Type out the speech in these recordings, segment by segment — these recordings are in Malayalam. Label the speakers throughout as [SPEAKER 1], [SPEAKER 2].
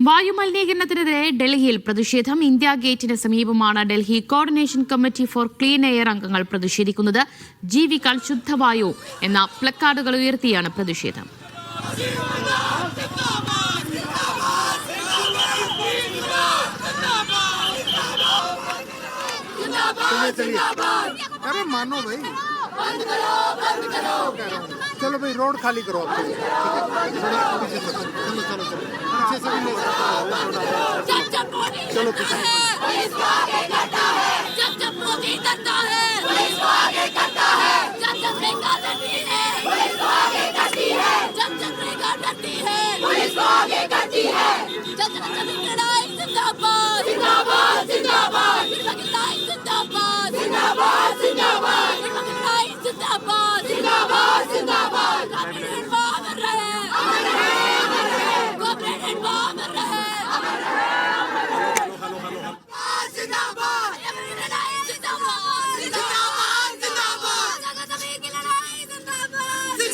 [SPEAKER 1] വായുമലിനീകരണത്തിനെതിരെ ഡൽഹിയിൽ പ്രതിഷേധം. ഇന്ത്യ ഗേറ്റിന് സമീപമാണ് Delhi coordination committee for clean air അംഗങ്ങൾ പ്രതിഷേധിക്കുന്നത്. ജീവിക്കാൻ ശുദ്ധവായു എന്ന പ്ലക്കാർഡുകൾ ഉയർത്തിയാണ് പ്രതിഷേധം.
[SPEAKER 2] चलो भाई रोड खाली करो चलो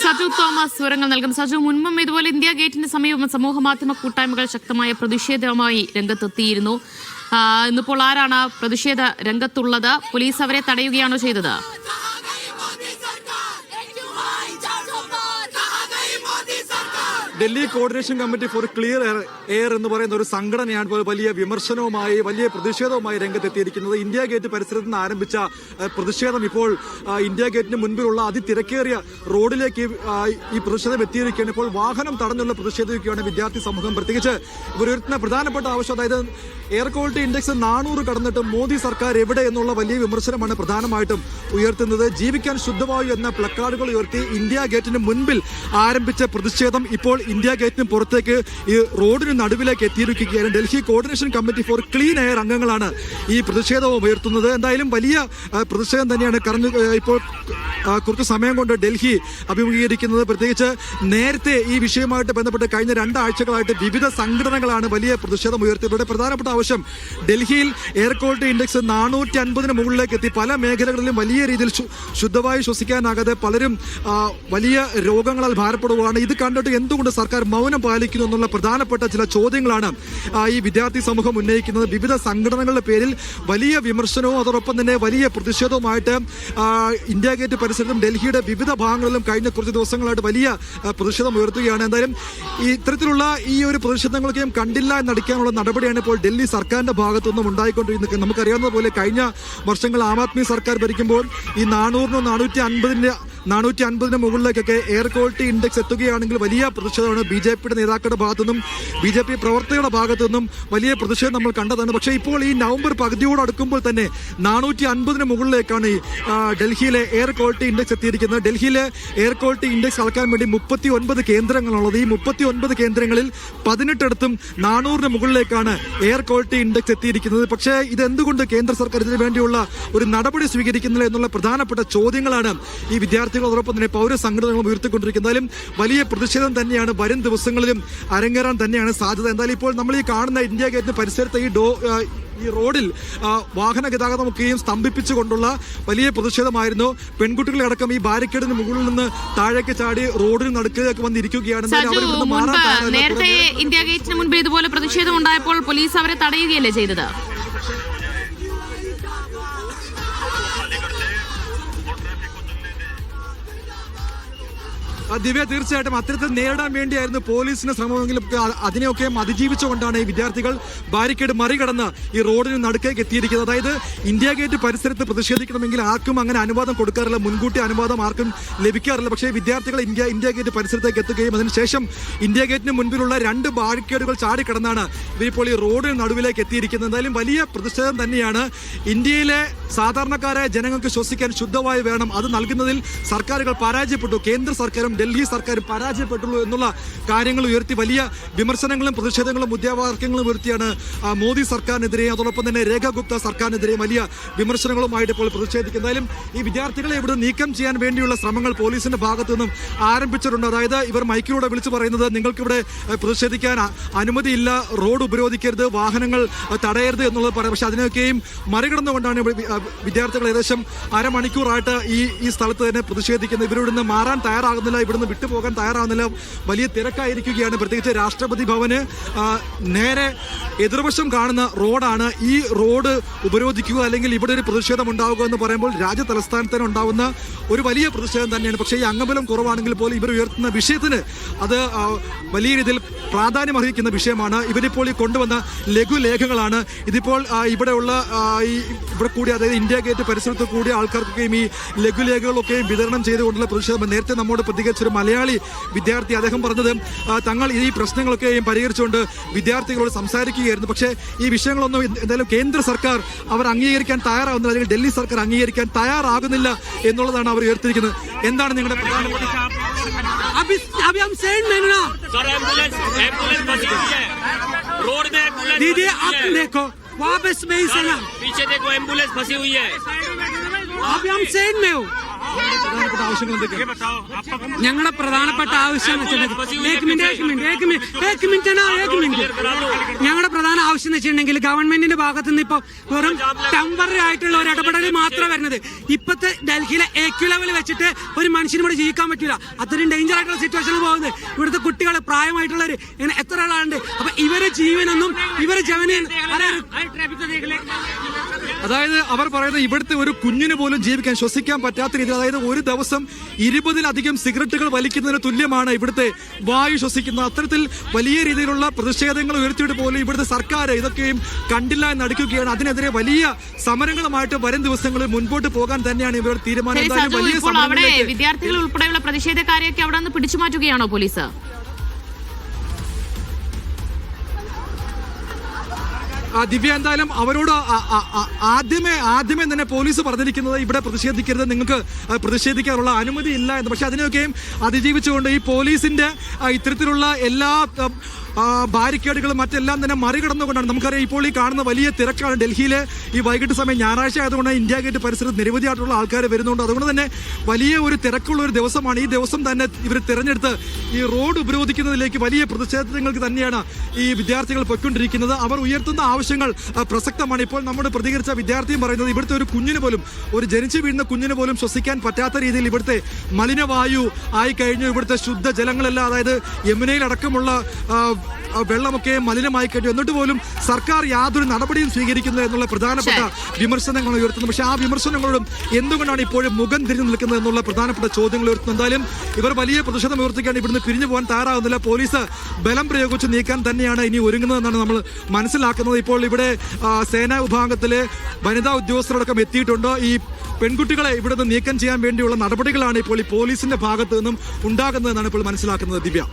[SPEAKER 1] സജു തോമസ് വിവരങ്ങൾ നൽകും. സജു, മുൻപും ഇതുപോലെ ഇന്ത്യ ഗേറ്റിന് സമീപം സമൂഹ മാധ്യമ കൂട്ടായ്മകൾ ശക്തമായ പ്രതിഷേധവുമായി രംഗത്തെത്തിയിരുന്നു. ഇന്നിപ്പോൾ ആരാണ് പ്രതിഷേധ രംഗത്തുള്ളത്? പോലീസ് അവരെ തടയുകയാണോ ചെയ്തത്?
[SPEAKER 3] Delhi coordination committee for clear air എന്ന് പറയുന്ന ഒരു സംഘടനയാണ് വലിയ വിമർശനവുമായി വലിയ പ്രതിഷേധവുമായി രംഗത്തെത്തിയിരിക്കുന്നത്. ഇന്ത്യ ഗേറ്റ് പരിസരത്ത് നിന്ന് ആരംഭിച്ച പ്രതിഷേധം ഇപ്പോൾ ഇന്ത്യ ഗേറ്റിന് മുൻപിലുള്ള അതിതിരക്കേറിയ റോഡിലേക്ക് ഈ പ്രതിഷേധം എത്തിയിരിക്കുകയാണ്. ഇപ്പോൾ വാഹനം തടഞ്ഞുള്ള പ്രതിഷേധിക്കുകയാണ് വിദ്യാർത്ഥി സമൂഹം. പ്രത്യേകിച്ച് ഇവരുയർത്തുന്ന പ്രധാനപ്പെട്ട ആവശ്യം, അതായത് എയർ ക്വാളിറ്റി ഇൻഡെക്സ് 400 കടന്നിട്ട് മോദി സർക്കാർ എവിടെ എന്നുള്ള വലിയ വിമർശനമാണ് പ്രധാനമായിട്ടും ഉയർത്തുന്നത്. ജീവിക്കാൻ ശുദ്ധവായു എന്ന പ്ലക്കാർഡുകൾ ഉയർത്തി ഇന്ത്യ ഗേറ്റിന് മുൻപിൽ ആരംഭിച്ച പ്രതിഷേധം ഇപ്പോൾ ഇന്ത്യ ഗേറ്റിന് പുറത്തേക്ക് ഈ റോഡിന് നടുവിലേക്ക് എത്തിയിരിക്കുകയാണ്. Delhi coordination committee for clean air അംഗങ്ങളാണ് ഈ പ്രതിഷേധവും ഉയർത്തുന്നത്. എന്തായാലും വലിയ പ്രതിഷേധം തന്നെയാണ് ഇപ്പോൾ കുറച്ച് സമയം കൊണ്ട് ഡൽഹി അഭിമുഖീകരിക്കുന്നത്. പ്രത്യേകിച്ച് നേരത്തെ ഈ വിഷയവുമായിട്ട് ബന്ധപ്പെട്ട് കഴിഞ്ഞ 2 ആഴ്ചകളായിട്ട് വിവിധ സംഘടനകളാണ് വലിയ പ്രതിഷേധം ഉയർത്തിയവരുടെ പ്രധാനപ്പെട്ട ആവശ്യം, ഡൽഹിയിൽ എയർ ക്വാളിറ്റി ഇൻഡെക്സ് 450 മുകളിലേക്ക് എത്തി. പല മേഖലകളിലും വലിയ രീതിയിൽ ശുദ്ധവായു ശ്വസിക്കാനാകാതെ പലരും വലിയ രോഗങ്ങളാൽ ഭാരപ്പെടുകയാണ്. ഇത് കണ്ടിട്ട് എന്തുകൊണ്ട് സർക്കാർ മൗനം പാലിക്കുന്നു എന്നുള്ള പ്രധാനപ്പെട്ട ചില ചോദ്യങ്ങളാണ് ഈ വിദ്യാർത്ഥി സമൂഹം ഉന്നയിക്കുന്നത്. വിവിധ സംഘടനകളുടെ പേരിൽ വലിയ വിമർശനവും അതോടൊപ്പം തന്നെ വലിയ പ്രതിഷേധവുമായിട്ട് ഇന്ത്യ ഗേറ്റ് പരിസരത്തും ഡൽഹിയുടെ വിവിധ ഭാഗങ്ങളിലും കഴിഞ്ഞ കുറച്ച് ദിവസങ്ങളായിട്ട് വലിയ പ്രതിഷേധം ഉയർത്തുകയാണ്. എന്തായാലും ഇത്തരത്തിലുള്ള ഈ ഒരു പ്രതിഷേധങ്ങളൊക്കെയും കണ്ടില്ല എന്നടിക്കാനുള്ള നടപടിയാണ് ഇപ്പോൾ ഡൽഹി സർക്കാരിന്റെ ഭാഗത്തുനിന്നും ഉണ്ടായിക്കൊണ്ടിരിക്കുന്നത്. നമുക്കറിയാവുന്ന പോലെ കഴിഞ്ഞ വർഷങ്ങൾ ആം ആദ്മി സർക്കാർ ഭരിക്കുമ്പോൾ ഈ 450 മുകളിലേക്കൊക്കെ എയർ ക്വാളിറ്റി ഇൻഡെക്സ് എത്തുകയാണെങ്കിൽ വലിയ പ്രതിഷേധമാണ് ബി.ജെ.പിയുടെ നേതാക്കളുടെ ഭാഗത്തുനിന്നും ബി.ജെ.പി പ്രവർത്തകരുടെ ഭാഗത്തുനിന്നും വലിയ പ്രതിഷേധം നമ്മൾ കണ്ടതാണ്. പക്ഷേ ഇപ്പോൾ ഈ നവംബർ പകുതിയോട് അടുക്കുമ്പോൾ തന്നെ 450 മുകളിലേക്കാണ് ഈ ഡൽഹിയിലെ എയർ ക്വാളിറ്റി ഇൻഡെക്സ് എത്തിയിരിക്കുന്നത്. ഡൽഹിയിലെ എയർ ക്വാളിറ്റി ഇൻഡെക്സ് അളക്കാൻ വേണ്ടി 39 കേന്ദ്രങ്ങളുള്ളത്. ഈ 39 കേന്ദ്രങ്ങളിൽ 18 400 മുകളിലേക്കാണ് എയർ ക്വാളിറ്റി ഇൻഡെക്സ് എത്തിയിരിക്കുന്നത്. പക്ഷേ ഇതെന്തുകൊണ്ട് കേന്ദ്ര സർക്കാർ ഇതിനു വേണ്ടിയുള്ള ഒരു നടപടി സ്വീകരിക്കുന്നില്ല എന്നുള്ള പ്രധാനപ്പെട്ട ചോദ്യങ്ങളാണ് ഈ വിദ്യാർത്ഥികൾ അതോടൊപ്പം തന്നെ പൗരസംഘടനകളും ഉയർത്തിക്കൊണ്ടിരിക്കുന്നത്. വലിയ പ്രതിഷേധം തന്നെയാണ് വരും ദിവസങ്ങളിലും അരങ്ങേറാൻ തന്നെയാണ് സാധ്യത. എന്തായാലും ഇപ്പോൾ നമ്മൾ ഈ കാണുന്ന ഇന്ത്യ ഗേറ്റിന് പരിസരത്ത് ഈ റോഡിൽ വാഹന ഗതാഗതമൊക്കെയും സ്തംഭിപ്പിച്ചുകൊണ്ടുള്ള വലിയ പ്രതിഷേധമായിരുന്നു. പെൺകുട്ടികളെ അടക്കം ഈ ബാരിക്കേഡിന് മുകളിൽ നിന്ന് താഴേക്ക് ചാടി റോഡിന് നടുക്കിലേക്ക് വന്നിരിക്കുകയാണ്.
[SPEAKER 1] നേരത്തെ ഇന്ത്യ ഗേറ്റിന് മുൻപിൽ ഇതുപോലെ പ്രതിഷേധം ഉണ്ടായപ്പോൾ പോലീസ് അവരെ തടയുകയല്ലേ ചെയ്തത്?
[SPEAKER 3] ദിവ്യ, തീർച്ചയായിട്ടും അത്തരത്തിൽ നേരിടാൻ വേണ്ടിയായിരുന്നു പോലീസിന്റെ ശ്രമമെങ്കിലും അതിനെയൊക്കെ അതിജീവിച്ചുകൊണ്ടാണ് ഈ വിദ്യാർത്ഥികൾ ബാരിക്കേഡ് മറികടന്ന് ഈ റോഡിന് നടുക്കേക്ക് എത്തിയിരിക്കുന്നത്. അതായത് ഇന്ത്യ ഗേറ്റ് പരിസരത്ത് പ്രതിഷേധിക്കണമെങ്കിൽ ആർക്കും അങ്ങനെ അനുവാദം കൊടുക്കാറില്ല, മുൻകൂട്ടി അനുവാദം ആർക്കും ലഭിക്കാറില്ല. പക്ഷേ വിദ്യാർത്ഥികൾ ഇന്ത്യ ഗേറ്റ് പരിസരത്തേക്ക് എത്തുകയും അതിനുശേഷം ഇന്ത്യ ഗേറ്റിന് മുൻപിലുള്ള 2 ബാരിക്കേഡുകൾ ചാടിക്കടന്നാണ് ഇവരിപ്പോൾ ഈ റോഡിന് നടുവിലേക്ക് എത്തിയിരിക്കുന്നത്. എന്തായാലും വലിയ പ്രതിഷേധം തന്നെയാണ്. ഇന്ത്യയിലെ സാധാരണക്കാരായ ജനങ്ങൾക്ക് ശ്വസിക്കാൻ ശുദ്ധവായു വേണം, അത് നൽകുന്നതിൽ സർക്കാരുകൾ പരാജയപ്പെട്ടു, കേന്ദ്ര സർക്കാരും ഡൽഹി സർക്കാർ പരാജയപ്പെട്ടുള്ളൂ എന്നുള്ള കാര്യങ്ങൾ ഉയർത്തി വലിയ വിമർശനങ്ങളും പ്രതിഷേധങ്ങളും മുദ്രാവാക്യങ്ങളും ഉയർത്തിയാണ് മോദി സർക്കാരിനെതിരെ അതോടൊപ്പം തന്നെ രേഖ ഗുപ്ത സർക്കാരിനെതിരെ വലിയ വിമർശനങ്ങളുമായിട്ട് ഇപ്പോൾ പ്രതിഷേധിക്കുന്നത്. എന്തായാലും ഈ വിദ്യാർത്ഥികളെ ഇവിടെ നീക്കം ചെയ്യാൻ വേണ്ടിയുള്ള ശ്രമങ്ങൾ പോലീസിന്റെ ഭാഗത്തു നിന്നും ആരംഭിച്ചിട്ടുണ്ട്. അതായത് ഇവർ മൈക്കിലൂടെ വിളിച്ചു പറയുന്നത് നിങ്ങൾക്കിവിടെ പ്രതിഷേധിക്കാൻ അനുമതിയില്ല, റോഡ് ഉപരോധിക്കരുത്, വാഹനങ്ങൾ തടയരുത് എന്നുള്ളത് പറയാം. പക്ഷെ അതിനൊക്കെയും മറികടന്നുകൊണ്ടാണ് വിദ്യാർത്ഥികൾ ഏകദേശം അരമണിക്കൂറായിട്ട് ഈ സ്ഥലത്ത് തന്നെ പ്രതിഷേധിക്കുന്നത്. ഇവരിവിടെ നിന്ന് മാറാൻ തയ്യാറാകുന്നില്ല. ഇവിടുന്ന് വിട്ടുപോകാൻ തയ്യാറാവുന്നില്ല. വലിയ തിരക്കായിരിക്കുകയാണ്. പ്രത്യേകിച്ച് രാഷ്ട്രപതി ഭവന് നേരെ എതിർവശം കാണുന്ന റോഡാണ്. ഈ റോഡ് ഉപരോധിക്കുക അല്ലെങ്കിൽ ഇവിടെ ഒരു പ്രതിഷേധം ഉണ്ടാവുക എന്ന് പറയുമ്പോൾ രാജ്യ തലസ്ഥാനത്തിന് ഉണ്ടാവുന്ന ഒരു വലിയ പ്രതിഷേധം തന്നെയാണ്. പക്ഷേ ഈ അംഗബലം കുറവാണെങ്കിൽ പോലും ഇവർ ഉയർത്തുന്ന വിഷയത്തിന് അത് വലിയ രീതിയിൽ പ്രാധാന്യം അർഹിക്കുന്ന വിഷയമാണ്. ഇവരിപ്പോൾ ഈ കൊണ്ടുവന്ന ലഘുലേഖകളാണ്. ഇതിപ്പോൾ ഇവിടെയുള്ള ഇവിടെ കൂടി, അതായത് ഇന്ത്യ ഗേറ്റ് പരിസരത്ത് കൂടിയ ആൾക്കാർക്കൊക്കെയും ഈ ലഘുലേഖകളൊക്കെയും വിതരണം ചെയ്തുകൊണ്ടുള്ള പ്രതിഷേധം. നേരത്തെ നമ്മോട് പ്രതികരിച്ചൊരു മലയാളി വിദ്യാർത്ഥി, അദ്ദേഹം പറഞ്ഞത് തങ്ങൾ ഈ പ്രശ്നങ്ങളൊക്കെയും പരിഹരിച്ചുകൊണ്ട് വിദ്യാർത്ഥികളോട് സംസാരിക്കുകയായിരുന്നു. പക്ഷേ ഈ വിഷയങ്ങളൊന്നും എന്തായാലും കേന്ദ്ര സർക്കാർ അവർ അംഗീകരിക്കാൻ തയ്യാറാവുന്നില്ല, അല്ലെങ്കിൽ ഡൽഹി സർക്കാർ അംഗീകരിക്കാൻ തയ്യാറാകുന്നില്ല എന്നുള്ളതാണ് അവർ ഉയർത്തിയിരിക്കുന്നത്. എന്താണ് നിങ്ങളുടെ പ്രധാനപ്പെട്ട
[SPEAKER 4] दीदी आप देखो वापस में ही से ना
[SPEAKER 5] पीछे देखो एम्बुलेंस फंसी हुई है.
[SPEAKER 4] अभी हम साइड में हो.
[SPEAKER 3] പ്രധാനപ്പെട്ട ആവശ്യങ്ങൾ എന്തൊക്കെയാണ്?
[SPEAKER 4] ഞങ്ങളുടെ പ്രധാനപ്പെട്ട ആവശ്യം ഞങ്ങളുടെ പ്രധാന ആവശ്യം എന്ന് വെച്ചിട്ടുണ്ടെങ്കിൽ ഗവൺമെന്റിന്റെ ഭാഗത്തു നിന്ന് ഇപ്പൊ വെറും ടെമ്പററി ആയിട്ടുള്ള ഒരു ഇടപെടൽ മാത്രമേ വരുന്നത്. ഇപ്പത്തെ ഡൽഹിയിലെ AQ ലെവൽ വെച്ചിട്ട് ഒരു മനുഷ്യനും ഇവിടെ ജീവിക്കാൻ പറ്റില്ല. അത്രയും ഡേഞ്ചർ ആയിട്ടുള്ള സിറ്റുവേഷനിൽ പോകുന്നത്. ഇവിടുത്തെ കുട്ടികൾ, പ്രായമായിട്ടുള്ളവർ, ഇങ്ങനെ എത്ര ആളുണ്ട്. അപ്പൊ ഇവരെ ജീവനൊന്നും ഇവരെ ജവനെയും
[SPEAKER 3] അതായത് അവർ പറയുന്നത് ഇവിടുത്തെ ഒരു കുഞ്ഞിന് പോലും ജീവിക്കാൻ, ശ്വസിക്കാൻ പറ്റാത്ത രീതിയിൽ, അതായത് ഒരു ദിവസം 20-ലധികം സിഗരറ്റുകൾ വലിക്കുന്നതിന് തുല്യമാണ് ഇവിടുത്തെ വായു ശ്വസിക്കുന്നത്. അത്തരത്തിൽ വലിയ രീതിയിലുള്ള പ്രതിഷേധങ്ങൾ ഉയർത്തിയിട്ട് പോലും ഇവിടുത്തെ സർക്കാർ ഇതൊക്കെയും കണ്ടില്ല എന്ന് നടിക്കുകയാണ്. അതിനെതിരെ വലിയ സമരങ്ങളുമായിട്ട് വരും ദിവസങ്ങളിൽ മുൻപോട്ട് പോകാൻ തന്നെയാണ് ഇവരുടെ തീരുമാനം.
[SPEAKER 1] അവിടെ വിദ്യാർത്ഥികൾ ഉൾപ്പെടെയുള്ള പ്രതിഷേധക്കാരെയൊക്കെ അവിടെ നിന്ന് പിടിച്ചു മാറ്റുകയാണോ പോലീസ്?
[SPEAKER 3] ദിവ്യ, എന്തായാലും അവരോട് ആദ്യമേ തന്നെ പോലീസ് പറഞ്ഞിരിക്കുന്നത് ഇവിടെ പ്രതിഷേധിക്കരുത്, നിങ്ങൾക്ക് പ്രതിഷേധിക്കാനുള്ള അനുമതി ഇല്ല എന്ന്. പക്ഷെ അതിനെയൊക്കെയും അതിജീവിച്ചുകൊണ്ട് ഈ പോലീസിന്റെ ഇത്തരത്തിലുള്ള എല്ലാ ബാരിക്കേഡുകളും മറ്റെല്ലാം തന്നെ മറികടന്നുകൊണ്ടാണ്. നമുക്കറിയാം ഇപ്പോൾ ഈ കാണുന്ന വലിയ തിരക്കാണ് ഡൽഹിയിലെ ഈ വൈകിട്ട് സമയം. ഞായറാഴ്ച ആയതുകൊണ്ട് ഇന്ത്യ ഗേറ്റ് പരിസരത്ത് നിരവധിയായിട്ടുള്ള ആൾക്കാർ വരുന്നുണ്ട്. അതുകൊണ്ട് തന്നെ വലിയ ഒരു തിരക്കുള്ള ഒരു ദിവസമാണ്. ഈ ദിവസം തന്നെ ഇവർ തിരഞ്ഞെടുത്ത് ഈ റോഡ് ഉപരോധിക്കുന്നതിലേക്ക് വലിയ പ്രതിഷേധങ്ങൾക്ക് തന്നെയാണ് ഈ വിദ്യാർത്ഥികൾ പൊയ്ക്കൊണ്ടിരിക്കുന്നത്. അവർ ഉയർത്തുന്ന ആവശ്യങ്ങൾ പ്രസക്തമാണ്. ഇപ്പോൾ നമ്മുടെ പ്രതികരിച്ച വിദ്യാർത്ഥിയും പറയുന്നത് ഇവിടുത്തെ ഒരു കുഞ്ഞിന് പോലും, ഒരു ജനിച്ചു വീഴുന്ന കുഞ്ഞിന് പോലും ശ്വസിക്കാൻ പറ്റാത്ത രീതിയിൽ ഇവിടുത്തെ മലിനവായു ആയി കഴിഞ്ഞു. ഇവിടുത്തെ ശുദ്ധജലങ്ങളെല്ലാം, അതായത് യമുനയിലടക്കമുള്ള വെള്ളമൊക്കെ മലിനമായി കഴിഞ്ഞു. എന്നിട്ട് പോലും സർക്കാർ യാതൊരു നടപടിയും സ്വീകരിക്കുന്നത് എന്നുള്ള പ്രധാനപ്പെട്ട വിമർശനങ്ങൾ ഉയർത്തുന്നു. പക്ഷേ ആ വിമർശനങ്ങളോടും എന്തുകൊണ്ടാണ് ഇപ്പോഴും മുഖം തിരിഞ്ഞു നിൽക്കുന്നത് എന്നുള്ള പ്രധാനപ്പെട്ട ചോദ്യങ്ങൾ ഉയർത്തുന്നു. എന്തായാലും ഇവർ വലിയ പ്രതിഷേധം ഉയർത്തിക്കാൻ ഇവിടുന്ന് പിരിഞ്ഞു പോകാൻ തയ്യാറാവുന്നില്ല. പോലീസ് ബലം പ്രയോഗിച്ച് നീക്കാൻ തന്നെയാണ് ഇനി ഒരുങ്ങുന്നതെന്നാണ് നമ്മൾ മനസ്സിലാക്കുന്നത്. ഇപ്പോൾ ഇവിടെ സേനാ വിഭാഗത്തിലെ വനിതാ ഉദ്യോഗസ്ഥരടക്കം എത്തിയിട്ടുണ്ട്. ഈ പെൺകുട്ടികളെ ഇവിടെ നിന്ന് നീക്കം ചെയ്യാൻ വേണ്ടിയുള്ള നടപടികളാണ് ഇപ്പോൾ ഈ പോലീസിന്റെ ഭാഗത്ത് നിന്നും ഉണ്ടാകുന്നതെന്നാണ് ഇപ്പോൾ മനസ്സിലാക്കുന്നത്. ദിവ്യ.